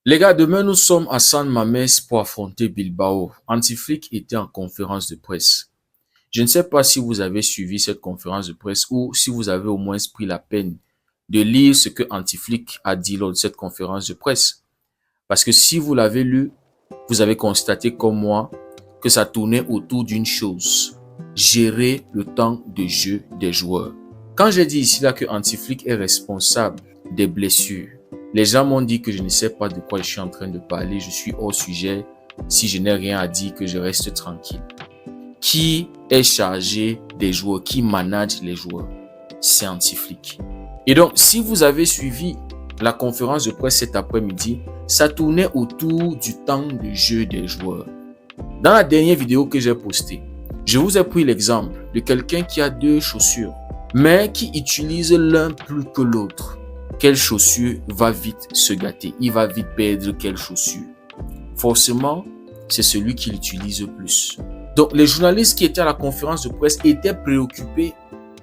Les gars, demain nous sommes à San Mamés pour affronter Bilbao. Antiflick était en conférence de presse. Je ne sais pas si vous avez suivi cette conférence de presse ou si vous avez au moins pris la peine de lire ce que Antiflick a dit lors de cette conférence de presse. Parce que si vous l'avez lu, vous avez constaté comme moi que ça tournait autour d'une chose: gérer le temps de jeu des joueurs. Quand j'ai dit ici là que Antiflick est responsable des blessures, les gens m'ont dit que je ne sais pas de quoi je suis en train de parler, je suis hors sujet. Si je n'ai rien à dire, que je reste tranquille. Qui est chargé des joueurs? Qui manage les joueurs? C'est Antiflick. Et donc, si vous avez suivi la conférence de presse cet après-midi, ça tournait autour du temps de jeu des joueurs. Dans la dernière vidéo que j'ai postée, je vous ai pris l'exemple de quelqu'un qui a deux chaussures, mais qui utilise l'un plus que l'autre. Quelle chaussure va vite se gâter? Il va vite perdre quelle chaussure? Forcément, c'est celui qui l'utilise plus. Donc, les journalistes qui étaient à la conférence de presse étaient préoccupés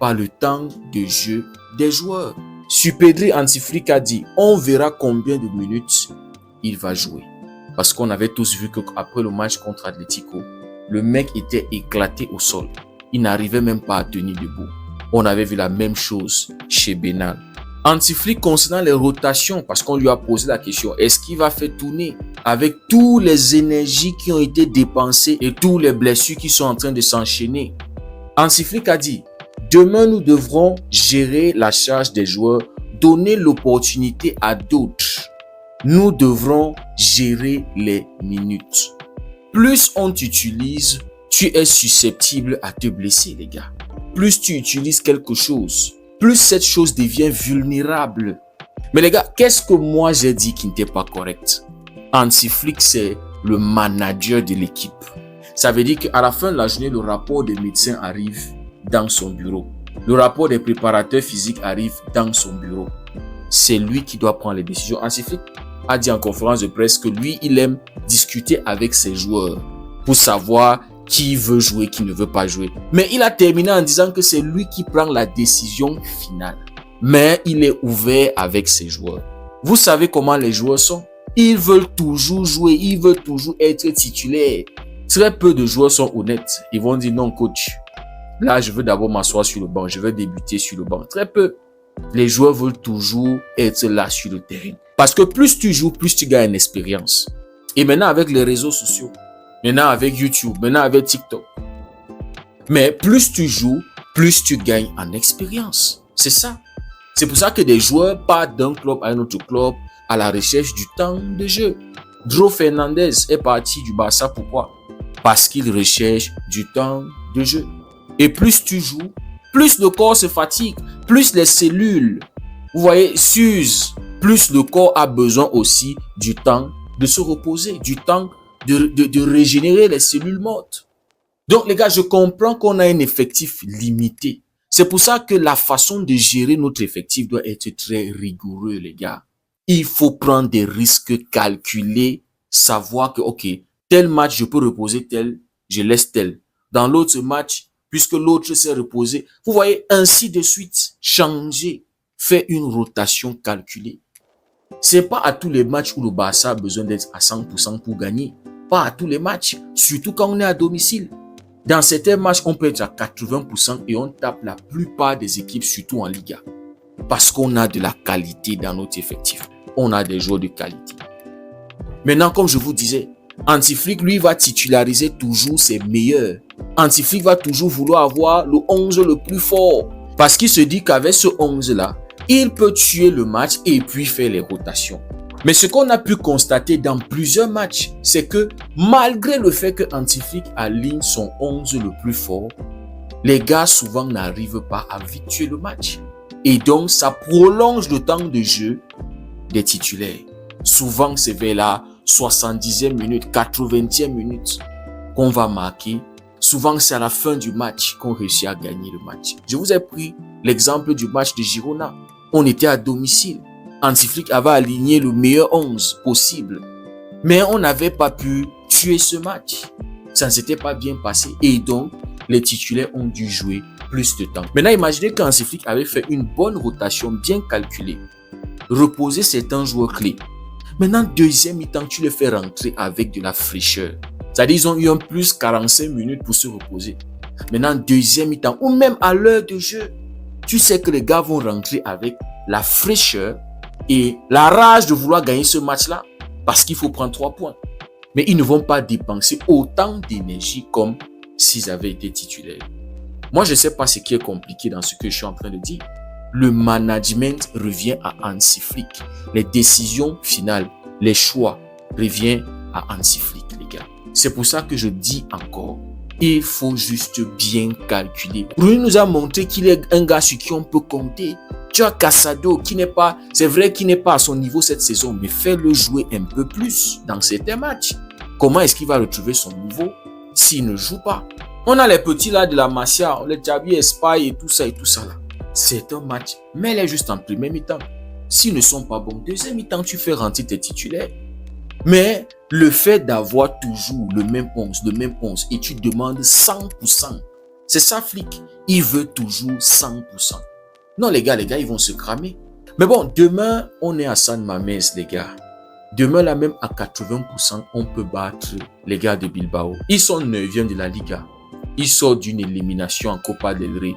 par le temps de jeu des joueurs. Supedri Antiflick a dit, on verra combien de minutes il va jouer. Parce qu'on avait tous vu qu'après le match contre Atlético, le mec était éclaté au sol. Il n'arrivait même pas à tenir debout. On avait vu la même chose chez Benal. Antiflick concernant les rotations, parce qu'on lui a posé la question, est-ce qu'il va faire tourner avec toutes les énergies qui ont été dépensées et toutes les blessures qui sont en train de s'enchaîner? Antiflick a dit, demain nous devrons gérer la charge des joueurs, donner l'opportunité à d'autres. Nous devrons gérer les minutes. Plus on t'utilise, tu es susceptible à te blesser, les gars. Plus tu utilises quelque chose, plus cette chose devient vulnérable. Mais les gars, qu'est-ce que moi j'ai dit qui n'était pas correct? Antiflick, c'est le manager de l'équipe. Ça veut dire qu'à la fin de la journée, le rapport des médecins arrive dans son bureau. Le rapport des préparateurs physiques arrive dans son bureau. C'est lui qui doit prendre les décisions. Antiflick a dit en conférence de presse que lui, il aime discuter avec ses joueurs pour savoir qui veut jouer, qui ne veut pas jouer. Mais il a terminé en disant que c'est lui qui prend la décision finale. Mais il est ouvert avec ses joueurs. Vous savez comment les joueurs sont? Ils veulent toujours jouer, ils veulent toujours être titulaires. Très peu de joueurs sont honnêtes. Ils vont dire non coach, là je veux d'abord m'asseoir sur le banc, je veux débuter sur le banc. Très peu. Les joueurs veulent toujours être là sur le terrain. Parce que plus tu joues, plus tu gagnes en expérience. Et maintenant avec les réseaux sociaux, maintenant avec YouTube, maintenant avec TikTok. Mais plus tu joues, plus tu gagnes en expérience. C'est ça. C'est pour ça que des joueurs partent d'un club à un autre club à la recherche du temps de jeu. Dro Fernandez est parti du Barça. Pourquoi? Parce qu'il recherche du temps de jeu. Et plus tu joues, plus le corps se fatigue, plus les cellules, vous voyez, s'usent. Plus le corps a besoin aussi du temps de se reposer, du temps de régénérer les cellules mortes. Donc les gars, je comprends qu'on a un effectif limité. C'est pour ça que la façon de gérer notre effectif doit être très rigoureux, les gars. Il faut prendre des risques calculés, savoir que, ok, tel match, je peux reposer tel, je laisse tel. Dans l'autre match, puisque l'autre s'est reposé, vous voyez, ainsi de suite, changer, faire une rotation calculée. C'est pas à tous les matchs où le Barça a besoin d'être à 100% pour gagner. Pas à tous les matchs, surtout quand on est à domicile. Dans certains matchs, on peut être à 80% et on tape la plupart des équipes, surtout en Liga. Parce qu'on a de la qualité dans notre effectif. On a des joueurs de qualité. Maintenant, comme je vous disais, Antiflick, lui, va titulariser toujours ses meilleurs. Antiflick va toujours vouloir avoir le 11 le plus fort. Parce qu'il se dit qu'avec ce 11-là, il peut tuer le match et puis faire les rotations. Mais ce qu'on a pu constater dans plusieurs matchs, c'est que malgré le fait que Antiflick aligne son 11 le plus fort, les gars souvent n'arrivent pas à vite tuer le match. Et donc, ça prolonge le temps de jeu des titulaires. Souvent, c'est vers la 70e minute, 80e minute qu'on va marquer. Souvent, c'est à la fin du match qu'on réussit à gagner le match. Je vous ai pris l'exemple du match de Girona. On était à domicile. Antiflick avait aligné le meilleur 11 possible. Mais on n'avait pas pu tuer ce match. Ça ne s'était pas bien passé. Et donc, les titulaires ont dû jouer plus de temps. Maintenant, imaginez qu'Antiflick avait fait une bonne rotation bien calculée. Reposer certains joueurs clés. Maintenant, deuxième mi-temps, tu les fais rentrer avec de la fraîcheur. C'est-à-dire, ils ont eu un plus 45 minutes pour se reposer. Maintenant, deuxième mi-temps, ou même à l'heure de jeu, tu sais que les gars vont rentrer avec la fraîcheur et la rage de vouloir gagner ce match-là parce qu'il faut prendre 3 points. Mais ils ne vont pas dépenser autant d'énergie comme s'ils avaient été titulaires. Moi, je ne sais pas ce qui est compliqué dans ce que je suis en train de dire. Le management revient à Hansi Flick. Les décisions finales, les choix reviennent à Hansi Flick, les gars. C'est pour ça que je dis encore, il faut juste bien calculer. Rooney nous a montré qu'il est un gars sur qui on peut compter. Tu as Casado qui n'est pas, c'est vrai qu'il n'est pas à son niveau cette saison, mais fais-le jouer un peu plus dans certains matchs. Comment est-ce qu'il va retrouver son niveau s'il ne joue pas? On a les petits là de la Masia, les Jabi Espai et tout ça là. C'est un match, mais elle est juste en premier mi-temps. S'ils ne sont pas bons, deuxième mi-temps, tu fais rentrer tes titulaires. Mais le fait d'avoir toujours le même 11, et tu demandes 100%, c'est ça Flick. Il veut toujours 100%. Non, les gars, ils vont se cramer. Mais bon, demain, on est à San Mamés, les gars. Demain, là même à 80%, on peut battre les gars de Bilbao. Ils sont 9e de la Liga. Ils sortent d'une élimination en Copa del Rey.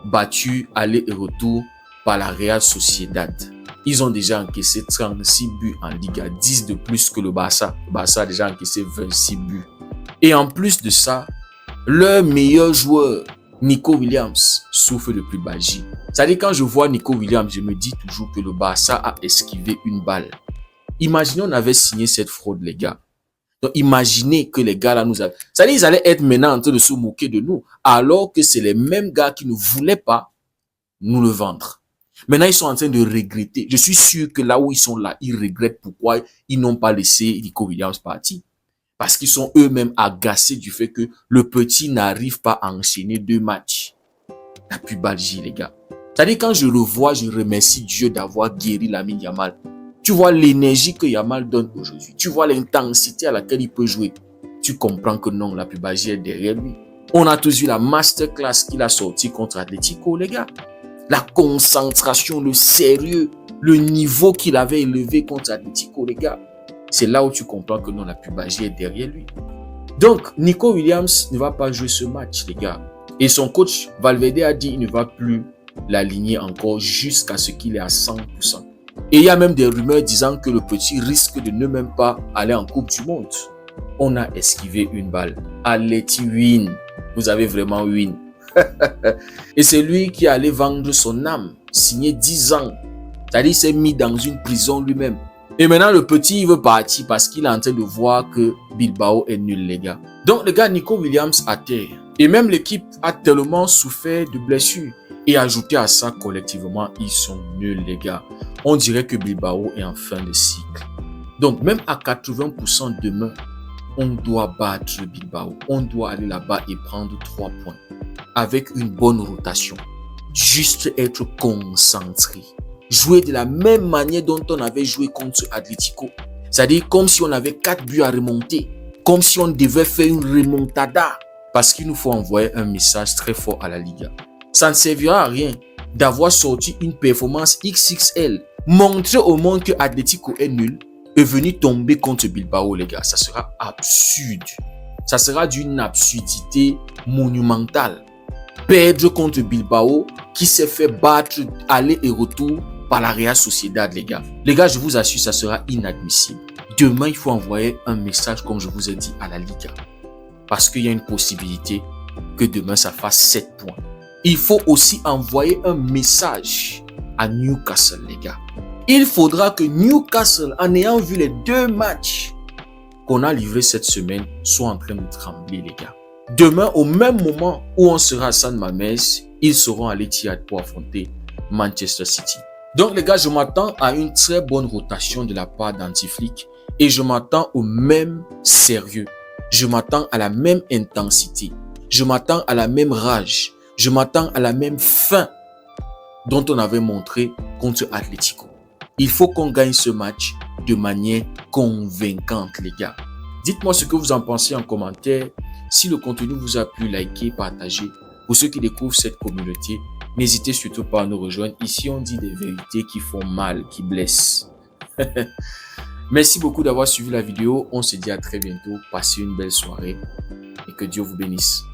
Battus aller et retour par la Real Sociedad. Ils ont déjà encaissé 36 buts en Liga, 10 de plus que le Barça. Le Barça a déjà encaissé 26 buts. Et en plus de ça, leur meilleur joueur, Nico Williams, souffre de pubalgie. C'est-à-dire, quand je vois Nico Williams, je me dis toujours que le Barça a esquivé une balle. Imaginez, on avait signé cette fraude, les gars. Donc, imaginez que les gars là nous avaient... C'est-à-dire, ils allaient être maintenant en train de se moquer de nous, alors que c'est les mêmes gars qui ne voulaient pas nous le vendre. Maintenant, ils sont en train de regretter. Je suis sûr que là où ils sont là, ils regrettent pourquoi ils n'ont pas laissé Nico Williams partir. Parce qu'ils sont eux-mêmes agacés du fait que le petit n'arrive pas à enchaîner 2 matchs. La pubalgie, les gars. C'est-à-dire, quand je le vois, je remercie Dieu d'avoir guéri Lamine Yamal. Tu vois l'énergie que Yamal donne aujourd'hui. Tu vois l'intensité à laquelle il peut jouer. Tu comprends que non, la pubalgie est derrière lui. On a tous vu la masterclass qu'il a sorti contre Atlético, les gars. La concentration, le sérieux, le niveau qu'il avait élevé contre Atlético, les gars. C'est là où tu comprends que non, la pubalgie est derrière lui. Donc, Nico Williams ne va pas jouer ce match, les gars. Et son coach Valverde a dit qu'il ne va plus l'aligner encore jusqu'à ce qu'il est à 100%. Et il y a même des rumeurs disant que le petit risque de ne même pas aller en Coupe du Monde. On a esquivé une balle. Aleti win. Vous avez vraiment win. Et c'est lui qui allait vendre son âme, signer 10 ans. C'est-à-dire, il s'est mis dans une prison lui-même. Et maintenant, le petit, il veut partir parce qu'il est en train de voir que Bilbao est nul, les gars. Donc, le gars Nico Williams à terre. Et même l'équipe a tellement souffert de blessures. Et ajouté à ça, collectivement, ils sont nuls, les gars. On dirait que Bilbao est en fin de cycle. Donc, même à 80% demain, on doit battre Bilbao. On doit aller là-bas et prendre 3 points. Avec une bonne rotation. Juste être concentré. Jouer de la même manière dont on avait joué contre Atlético. C'est-à-dire comme si on avait 4 buts à remonter. Comme si on devait faire une remontada. Parce qu'il nous faut envoyer un message très fort à la Liga. Ça ne servira à rien d'avoir sorti une performance XXL. Montrer au monde que Atlético est nul et venir tomber contre Bilbao, les gars. Ça sera absurde. Ça sera d'une absurdité monumentale. Perdre contre Bilbao qui s'est fait battre aller et retour par la Real Sociedad, les gars. Les gars, je vous assure, ça sera inadmissible. Demain, il faut envoyer un message, comme je vous ai dit, à la Liga. Parce qu'il y a une possibilité que demain, ça fasse 7 points. Il faut aussi envoyer un message à Newcastle, les gars. Il faudra que Newcastle, en ayant vu les 2 matchs qu'on a livrés cette semaine, soit en train de trembler, les gars. Demain, au même moment où on sera à San Mamés, ils seront à l'Etihad pour affronter Manchester City. Donc, les gars, je m'attends à une très bonne rotation de la part d'Hansi Flick et je m'attends au même sérieux. Je m'attends à la même intensité. Je m'attends à la même rage. Je m'attends à la même faim dont on avait montré contre Atlético. Il faut qu'on gagne ce match de manière convaincante, les gars. Dites-moi ce que vous en pensez en commentaire. Si le contenu vous a plu, likez, partagez. Pour ceux qui découvrent cette communauté, n'hésitez surtout pas à nous rejoindre. Ici, on dit des vérités qui font mal, qui blessent. Merci beaucoup d'avoir suivi la vidéo. On se dit à très bientôt. Passez une belle soirée et que Dieu vous bénisse.